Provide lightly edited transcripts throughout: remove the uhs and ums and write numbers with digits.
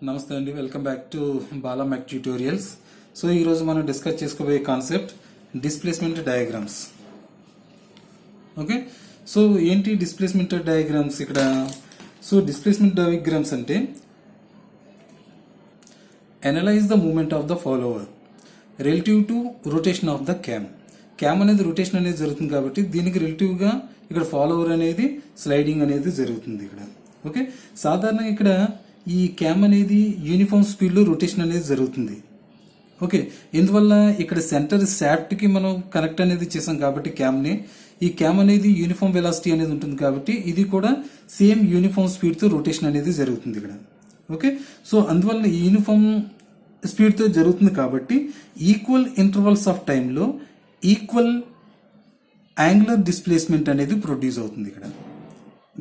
నమస్తే అండి, welcome back to Bala mac tutorials. So ఈరోజు మనం డిస్కస్ చేసుకోబోయే concept displacement diagrams. Okay, so ఏంటి డిస్ప్లేస్మెంట్ డయాగ్రామ్స్ ఇక్కడ? సో డిస్ప్లేస్మెంట్ డయాగ్రామ్స్ అంటే analyse the movement of the follower relative to rotation of the cam అనేది rotation అనేది జరుగుతుంది కాబట్టి దీనికి రిలేటివ్గా ఇక్కడ ఫాలోవర్ అనేది స్లైడింగ్ అనేది జరుగుతుంది ఇక్కడ. ఓకే, సాధారణంగా ఇక్కడ ఈ క్యామ్ అనేది యూనిఫామ్ స్పీడ్లో రొటేషన్ అనేది జరుగుతుంది. ఓకే, ఎందువల్ల ఇక్కడ సెంటర్ శాఫ్ట్కి మనం కనెక్ట్ అనేది చేసాం కాబట్టి క్యామ్ని, ఈ క్యామ్ అనేది యూనిఫామ్ వెలాసిటీ అనేది ఉంటుంది కాబట్టి ఇది కూడా సేమ్ యూనిఫామ్ స్పీడ్తో రొటేషన్ అనేది జరుగుతుంది ఇక్కడ. ఓకే, సో అందువల్ల ఈ యూనిఫామ్ స్పీడ్తో జరుగుతుంది కాబట్టి ఈక్వల్ ఇంటర్వల్స్ ఆఫ్ టైంలో ఈక్వల్ యాంగులర్ డిస్ప్లేస్మెంట్ అనేది ప్రొడ్యూస్ అవుతుంది ఇక్కడ.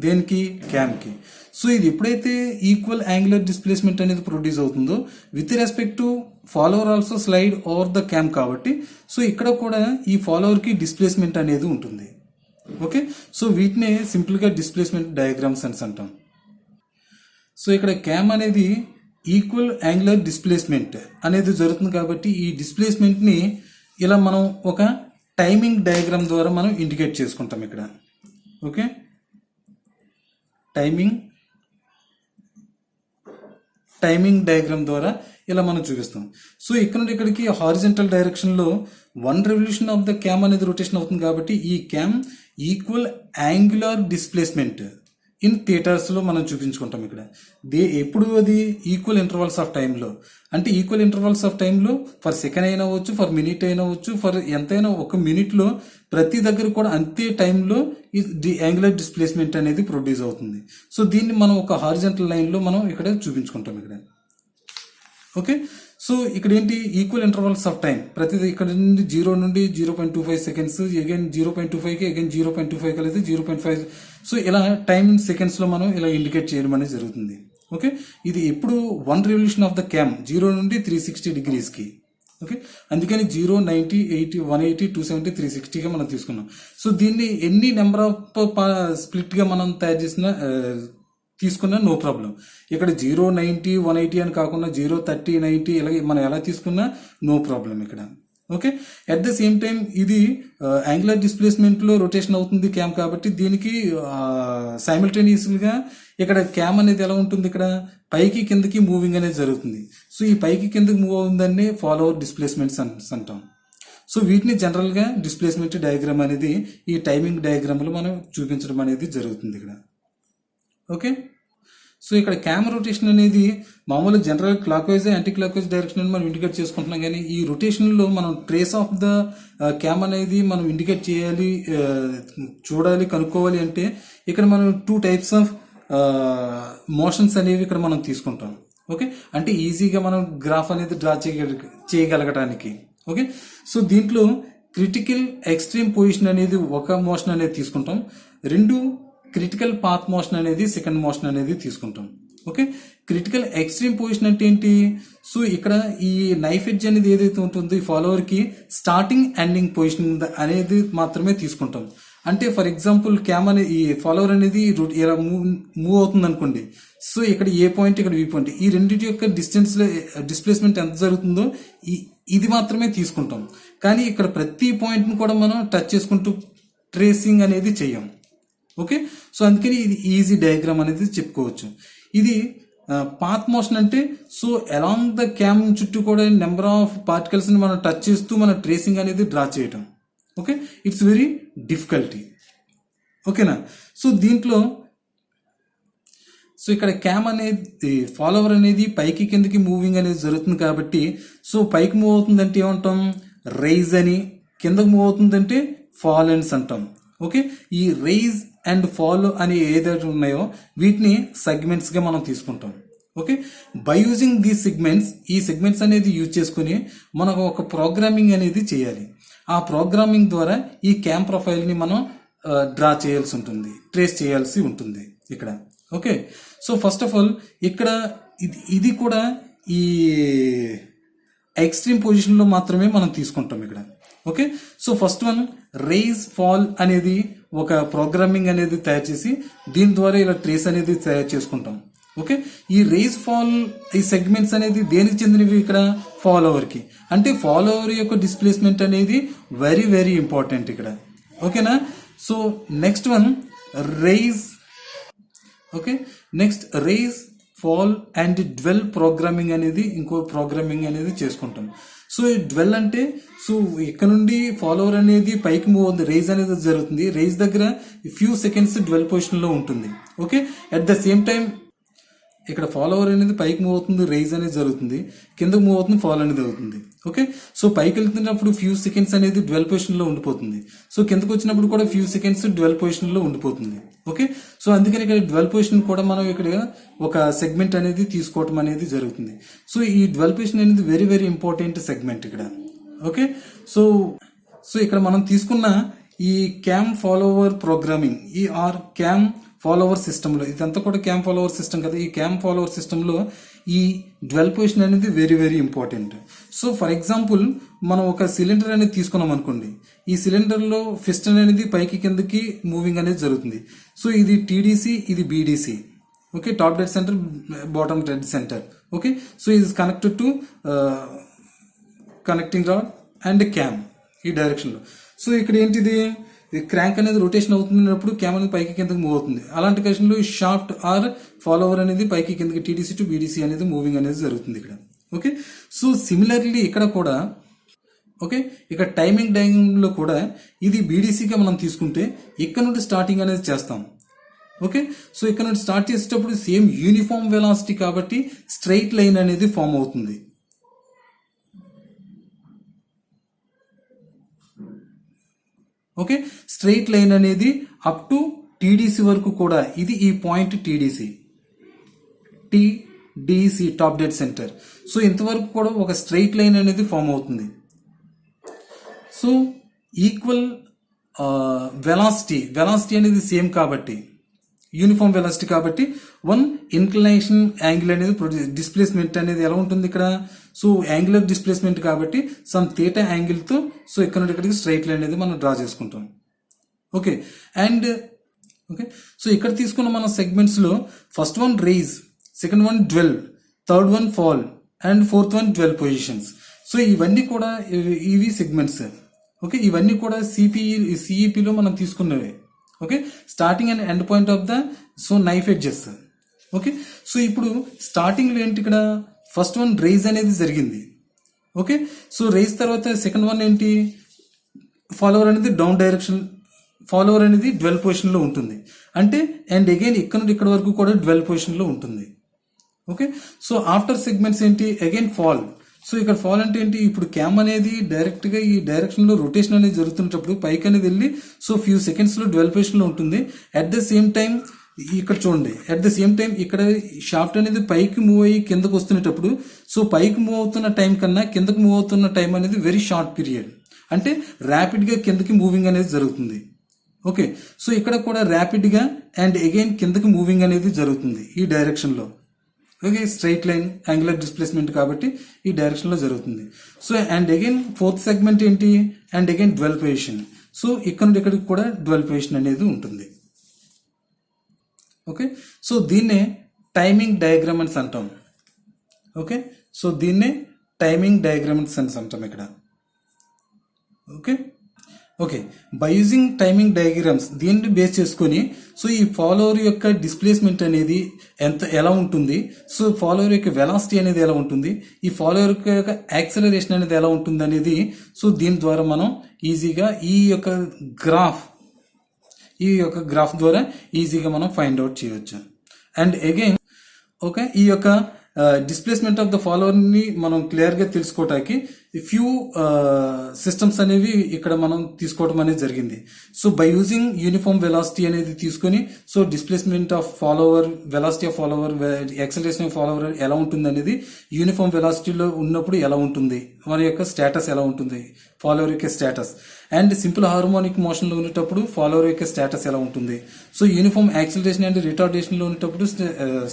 దేనికి? క్యామ్కి. సో ఇది ఎప్పుడైతే ఈక్వల్ యాంగులర్ డిస్ప్లేస్మెంట్ అనేది ప్రొడ్యూస్ అవుతుందో with respect to follower also slide over the cam కాబట్టి సో ఇక్కడ కూడా ఈ ఫాలోవర్కి డిస్ప్లేస్మెంట్ అనేది ఉంటుంది. ఓకే, సో వీటినే సింపుల్గా డిస్ప్లేస్మెంట్ డయాగ్రామ్స్ అని అంటాం. సో ఇక్కడ క్యామ్ అనేది ఈక్వల్ యాంగులర్ డిస్ప్లేస్మెంట్ అనేది జరుగుతుంది కాబట్టి ఈ డిస్ప్లేస్మెంట్ని ఇలా మనం ఒక టైమింగ్ డయాగ్రామ్ ద్వారా మనం ఇండికేట్ చేసుకుంటాం ఇక్కడ. ఓకే, టైమింగ్ డయాగ్రామ్ ద్వారా ఇలా మనం చూపిస్తాం. సో ఇక్కడ నుండి ఇక్కడికి హారిజంటల్ డైరెక్షన్లో 1 రెవల్యూషన్ ఆఫ్ ద క్యామ్ అనేది రొటేషన్ అవుతుంది కాబట్టి ఈ cam equal angular displacement in థియేటర్స్లో మనం చూపించుకుంటాం ఇక్కడ. ఎప్పుడు అది ఈక్వల్ ఇంటర్వల్స్ ఆఫ్ టైంలో, అంటే ఈక్వల్ ఇంటర్వల్స్ ఆఫ్ టైంలో ఫర్ సెకండ్ అయినా అవ్వచ్చు, ఫర్ మినిట్ అయినా అవ్వచ్చు, ఫర్ ఎంతైనా ఒక మినిట్లో ప్రతి దగ్గర కూడా అంతే టైంలో ఈ యాంగులర్ డిస్ప్లేస్మెంట్ అనేది ప్రొడ్యూస్ అవుతుంది. సో దీన్ని మనం ఒక హారిజంటల్ లైన్లో మనం ఇక్కడ చూపించుకుంటాం ఇక్కడ. ఓకే, సో ఇక్కడ ఏంటి? ఈక్వల్ ఇంటర్వల్స్ ఆఫ్ టైం ప్రతిదీ ఇక్కడ నుండి 0 నుండి 0.25 సెకండ్స్, అగైన్ 0.25కి, అగైన్ 0.25 కలిగితే 0.5. సో ఇలా టైం సెకండ్స్లో మనం ఇలా ఇండికేట్ చేయడం అనేది జరుగుతుంది. ఓకే, ఇది ఎప్పుడు 1 రెవల్యూషన్ ఆఫ్ ద క్యామ్ 0 నుండి 360 డిగ్రీస్కి. ఓకే, అందుకని 0, 90, 80, 180, 270, 360గా మనం తీసుకున్నాం. సో దీన్ని ఎన్ని నెంబర్ ఆఫ్ స్ప్లిట్గా మనం తయారు చేసిన తీసుకున్నా నో ప్రాబ్లం. ఇక్కడ 0, 90, 180 అని కాకుండా 0, 30, 90 ఇలాగే మనం ఎలా తీసుకున్నా నో ప్రాబ్లం ఇక్కడ. Okay, at the same time ఇది యాంగులర్ డిస్ప్లేస్మెంట్లో రొటేషన్ అవుతుంది క్యామ్ కాబట్టి దీనికి సైమిల్టేనియస్గా ఇక్కడ క్యామ్ అనేది ఎలా ఉంటుంది? ఇక్కడ పైకి కిందకి మూవింగ్ అనేది జరుగుతుంది. సో ఈ పైకి కిందకి మూవ్ అవుతుందని ఫాలోవర్ డిస్ప్లేస్మెంట్స్ అంటాం. సో వీటిని జనరల్గా డిస్ప్లేస్మెంట్ డయాగ్రామ్ అనేది ఈ టైమింగ్ డయాగ్రామ్లో మనం చూపించడం అనేది జరుగుతుంది ఇక్కడ. ఓకే, సో ఇక్కడ క్యామ్ రొటేషన్ అనేది మామూలుగా general clock wise, anti clock wise direction అని మనం ఇండికేట్ చేసుకుంటున్నాం. కానీ ఈ రొటేషన్లో మనం ట్రేస్ ఆఫ్ ద క్యామ్ అనేది మనం ఇండికేట్ చేయాలి, చూడాలి, కనుక్కోవాలి అంటే ఇక్కడ మనం 2 టైప్స్ ఆఫ్ మోషన్స్ అనేవి ఇక్కడ మనం తీసుకుంటాం. ఓకే, అంటే ఈజీగా మనం గ్రాఫ్ అనేది డ్రా చేయగలగటానికి. ఓకే, సో దీంట్లో క్రిటికల్ ఎక్స్ట్రీమ్ పొజిషన్ అనేది ఒక మోషన్ అనేది తీసుకుంటాం, 2 క్రిటికల్ పాత్ మోషన్ అనేది సెకండ్ మోషన్ అనేది తీసుకుంటాం. ఓకే, క్రిటికల్ ఎక్స్ట్రీమ్ పొజిషన్ అంటే ఏంటి? సో ఇక్కడ ఈ నైఫ్ ఎడ్జ్ అనేది ఏదైతే ఉంటుందో ఈ ఫాలోవర్కి స్టార్టింగ్ ఎండింగ్ పొజిషన్ అనేది మాత్రమే తీసుకుంటాం. అంటే ఫర్ ఎగ్జాంపుల్ క్యామ్ అనే ఈ ఫాలోవర్ అనేది ఇలా మూవ్ అవుతుంది అనుకోండి. సో ఇక్కడ ఏ పాయింట్, ఇక్కడ బి పాయింట్, ఈ రెండింటి యొక్క డిస్ప్లేస్మెంట్ ఎంత జరుగుతుందో ఇది మాత్రమే తీసుకుంటాం. కానీ ఇక్కడ ప్రతి పాయింట్ని కూడా మనం టచ్ చేసుకుంటూ ట్రేసింగ్ అనేది చెయ్యం. ఓకే, సో అందుకని ఇది ఈజీ డయాగ్రామ్ అనేది చెప్పుకోవచ్చు. ఇది పాత్ మోషన్ అంటే సో అలాంగ్ ద క్యామ్ చుట్టూ కూడా నెంబర్ ఆఫ్ పార్టికల్స్ని మనం టచ్ చేస్తూ మన ట్రేసింగ్ అనేది డ్రా చేయటం. Okay, it's very difficulty. ఓకేనా? సో దీంట్లో సో ఇక్కడ క్యామ్ అనేది ఫాలోవర్ అనేది పైకి కిందకి మూవింగ్ అనేది జరుగుతుంది కాబట్టి సో పైకి మూవ్ అవుతుందంటే ఏమంటాం? రైజ్ అని, కిందకి మూవ్ అవుతుందంటే ఫాల్ అని అంటాం. ఓకే, ఈ రైజ్ అండ్ ఫాల్ అని ఏదైతే ఉన్నాయో వీటిని సెగ్మెంట్స్గా మనం తీసుకుంటాం. Okay, by using these segments, ఈ సెగ్మెంట్స్ అనేది యూజ్ చేసుకుని మనకు ఒక ప్రోగ్రామింగ్ అనేది చేయాలి. ఆ ప్రోగ్రామింగ్ ద్వారా ఈ క్యామ్ ప్రొఫైల్ని మనం డ్రా చేయాల్సి ఉంటుంది, ట్రేస్ చేయాల్సి ఉంటుంది ఇక్కడ. Okay, so first of all ఇక్కడ ఇది కూడా ఈ ఎక్స్ట్రీమ్ పొజిషన్లో మాత్రమే మనం తీసుకుంటాం ఇక్కడ. Okay, so first one rise fall అనేది ఒక ప్రోగ్రామింగ్ అనేది తయారు చేసి దీని ద్వారా ఇలా ట్రేస్ అనేది తయారు చేసుకుంటాం. ఓకే, ఈ రేజ్ ఫాల్ ఈ సెగ్మెంట్స్ అనేది దేనికి చెందినవి ఇక్కడ ఫాలోవర్కి, అంటే ఫాలోవర్ యొక్క డిస్ప్లేస్మెంట్ అనేది వెరీ వెరీ ఇంపార్టెంట్ ఇక్కడ. ఓకేనా. So next one rise. Okay, next rise fall and dwell programming అనేది ఇంకో ప్రోగ్రామింగ్ అనేది చేసుకుంటాం. సో ఈ డ్వెల్ అంటే సో ఇక్కడ నుండి ఫాలోవర్ అనేది పైకి మూవ్ అవుతుంది, రైజ్ అనేది జరుగుతుంది. రైజ్ దగ్గర ఫ్యూ సెకండ్స్ డ్వెల్ పొజిషన్లో ఉంటుంది. Okay, at the same time ఇక్కడ ఫాలోవర్ అనేది పైకి మూవ్ అవుతుంది, రైజ్ అనేది జరుగుతుంది, కిందకు మూవ్ అవుతుంది, ఫాల్ అనేది అవుతుంది. ఓకే, సో పైకి వెళ్తున్నప్పుడు ఫ్యూ సెకండ్స్ అనేది డ్వెల్ పొజిషన్లో ఉండిపోతుంది. సో కిందకు వచ్చినప్పుడు కూడా ఫ్యూ సెకండ్స్ డ్వెల్ పొజిషన్లో ఉండిపోతుంది. ఓకే, సో అందుకని ఇక్కడ డ్వెల్ పొజిషన్ కూడా మనం ఇక్కడ ఒక సెగ్మెంట్ అనేది తీసుకోవటం అనేది జరుగుతుంది. సో ఈ డ్వెల్ పొజిషన్ అనేది వెరీ వెరీ ఇంపార్టెంట్ సెగ్మెంట్ ఇక్కడ. ఓకే, సో ఇక్కడ మనం తీసుకున్న ఈ క్యామ్ ఫాలోవర్ ప్రోగ్రామింగ్, ఈ ఆర్ క్యామ్ ఫాలోవర్ సిస్టంలో, ఇదంతా కూడా క్యామ్ ఫాలోవర్ సిస్టమ్ కదా, ఈ క్యామ్ ఫాలోవర్ సిస్టంలో ఈ డ్వెల్ పొజిషన్ అనేది very very important. So for example మనం ఒక సిలిండర్ అనేది తీసుకున్నాం అనుకోండి, ఈ సిలిండర్లో పిస్టన్ అనేది పైకి కిందకి మూవింగ్ అనేది జరుగుతుంది. సో ఇది టీడీసీ, ఇది BDC. Okay, top dead centre, bottom dead centre. Okay, so ఇది connected to connecting rod and cam ఈ డైరెక్షన్లో. సో ఇక్కడ ఏంటిది, క్రాంక్ అనేది రొటేషన్ అవుతున్నప్పుడు క్యామ్ అనేది పైకి కిందకి మూవ్ అవుతుంది. అలాంటి కేసులో ఈ షాఫ్ట్ ఆర్ ఫాలోవర్ అనేది పైకి కిందకి టీడీసీ టు బీడీసీ అనేది మూవింగ్ అనేది జరుగుతుంది ఇక్కడ. ఓకే, సో సిమిలర్లీ ఇక్కడ కూడా ఓకే, ఇక్కడ టైమింగ్ డయాగ్రామ్లో కూడా ఇది బీడీసీగా మనం తీసుకుంటే ఇక్కడ నుండి స్టార్టింగ్ అనేది చేస్తాం. ఓకే, సో ఇక్కడ నుండి స్టార్ట్ చేసేటప్పుడు సేమ్ యూనిఫామ్ వెలాసిటీ కాబట్టి స్ట్రైట్ లైన్ అనేది ఫామ్ అవుతుంది. ఓకే, స్ట్రైట్ లైన్ అనేది అప్ టు టీడీసీ వరకు కూడా, ఇది ఈ point TDC, TDC top dead centre. So ఇంతవరకు కూడా ఒక స్ట్రైట్ లైన్ అనేది ఫామ్ అవుతుంది. సో ఈక్వల్ వెలాసిటీ అనేది సేమ్ కాబట్టి, యూనిఫామ్ వెలాసిటీ కాబట్టి వన్ ఇన్క్లినేషన్ యాంగిల్ అనేది డిస్ప్లేస్మెంట్ అనేది ఎలా ఉంటుంది ఇక్కడ, సో యాంగులర్ డిస్ప్లేస్మెంట్ కాబట్టి సమ్ థీటా యాంగిల్తో సో ఇక్కడ నుండి ఇక్కడికి స్ట్రైట్ లైన్ అనేది మనం డ్రా చేసుకుంటాం. ఓకే, అండ్ ఓకే, సో ఇక్కడ తీసుకున్న మన సెగ్మెంట్స్లో first one rise, second one dwell, third one fall and fourth one dwell so ఇవన్నీ కూడా ఇవి సెగ్మెంట్స్. ఓకే, ఇవన్నీ కూడా సిఈపిలో మనం తీసుకున్నవే. Okay, starting and end point of the so knife edges. Okay, so ఇప్పుడు స్టార్టింగ్లో ఏంటి, ఇక్కడ ఫస్ట్ వన్ రైజ్ అనేది జరిగింది. ఓకే, సో రైజ్ తర్వాత సెకండ్ వన్ ఏంటి, ఫాలోవర్ అనేది డౌన్ డైరెక్షన్, ఫాలోవర్ అనేది డ్వెల్ పొజిషన్లో ఉంటుంది, అంటే అండ్ అగైన్ ఇక్కడ నుండి ఇక్కడ వరకు కూడా డ్వెల్ పొజిషన్లో ఉంటుంది. ఓకే, సో ఆఫ్టర్ సెగ్మెంట్స్ ఏంటి, అగైన్ ఫాల్. సో ఇక్కడ ఫాల్ అంటే ఏంటి, ఇప్పుడు క్యామ్ అనేది డైరెక్ట్గా ఈ డైరెక్షన్లో రొటేషన్ అనేది జరుగుతున్నప్పుడు పైకి అనేది వెళ్ళి సో ఫ్యూ సెకండ్స్లో డ్వెల్ పొజిషన్లో ఉంటుంది. అట్ ద సేమ్ టైం ఇక్కడ చూడండి, అట్ ద సేమ్ టైం ఇక్కడ షాఫ్ట్ అనేది పైకి మూవ్ అయ్యి కిందకు వస్తున్నప్పుడు సో పైకి మూవ్ అవుతున్న టైం కన్నా కిందకు మూవ్ అవుతున్న టైం అనేది వెరీ షార్ట్ పీరియడ్, అంటే ర్యాపిడ్గా కిందకి మూవింగ్ అనేది జరుగుతుంది. ఓకే, సో ఇక్కడ కూడా ర్యాపిడ్గా అండ్ అగైన్ కిందకి మూవింగ్ అనేది జరుగుతుంది ఈ డైరెక్షన్లో. Okay, straight line angular displacement కాబట్టి ఈ డైరెక్షన్లో జరుగుతుంది. So and again fourth segment ఏంటి, and again dwell position. So ఇక్కడ నుండి ఇక్కడికి కూడా డ్వెల్ పొజిషన్ అనేది ఉంటుంది. ఓకే, సో దీన్నే టైమింగ్ డయాగ్రామ్స్ అంటాం. ఓకే, సో దీన్నే టైమింగ్ డయాగ్రామ్స్ అని అంటాం ఇక్కడ. Okay, okay, by using timing diagrams దీన్ని బేస్ చేసుకొని సో ఈ ఫాలోవర్ యొక్క డిస్ప్లేస్మెంట్ అనేది ఎలా ఉంటుంది, సో ఫాలోవర్ యొక్క వెలాసిటీ అనేది ఎలా ఉంటుంది, ఈ ఫాలోవర్ యొక్క యాక్సలరేషన్ అనేది ఎలా ఉంటుంది అనేది సో దీని ద్వారా మనం ఈజీగా ఈ యొక్క గ్రాఫ్ ద్వారా ఈజీగా మనం ఫైండ్ అవుట్ చేయవచ్చు. అండ్ అగైన్ ఓకే, ఈ యొక్క డిస్ప్లేస్మెంట్ ఆఫ్ ద ఫాలోవర్ని మనం క్లియర్గా తెలుసుకోవటానికి ఫ్యూ సిస్టమ్స్ అనేవి ఇక్కడ మనం తీసుకోవడం అనేది జరిగింది. So by using uniform velocity అనేది తీసుకొని so displacement of follower, velocity of follower, acceleration of follower ఎలా ఉంటుంది అనేది, యూనిఫామ్ వెలాసిటీలో ఉన్నప్పుడు ఎలా ఉంటుంది, మన యొక్క స్టేటస్ ఎలా ఉంటుంది, ఫాలోవర్ యొక్క స్టేటస్, అండ్ సింపుల్ హార్మోనిక్ మోషన్లో ఉండేటప్పుడు ఫాలోవర్ యొక్క స్టేటస్ ఎలా ఉంటుంది, సో యూనిఫామ్ యాక్సిలరేషన్ అండ్ రిటార్డేషన్లో ఉండేటప్పుడు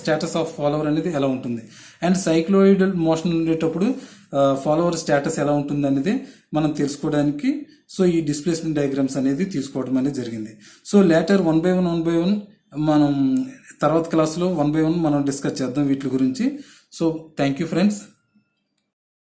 స్టేటస్ ఆఫ్ ఫాలోవర్ అనేది ఎలా ఉంటుంది, అండ్ సైక్లోయిడల్ మోషన్ ఉండేటప్పుడు ఫాలోవర్ స్టేటస్ ఎలా ఉంటుంది అనేది మనం తెలుసుకోవడానికి సో ఈ డిస్ప్లేస్మెంట్ డయాగ్రామ్స్ అనేది తీసుకోవడం అనేది జరిగింది. So later one by one మనం తర్వాత క్లాస్లో 1 by 1 మనం డిస్కస్ చేద్దాం వీటి గురించి. So thank you friends.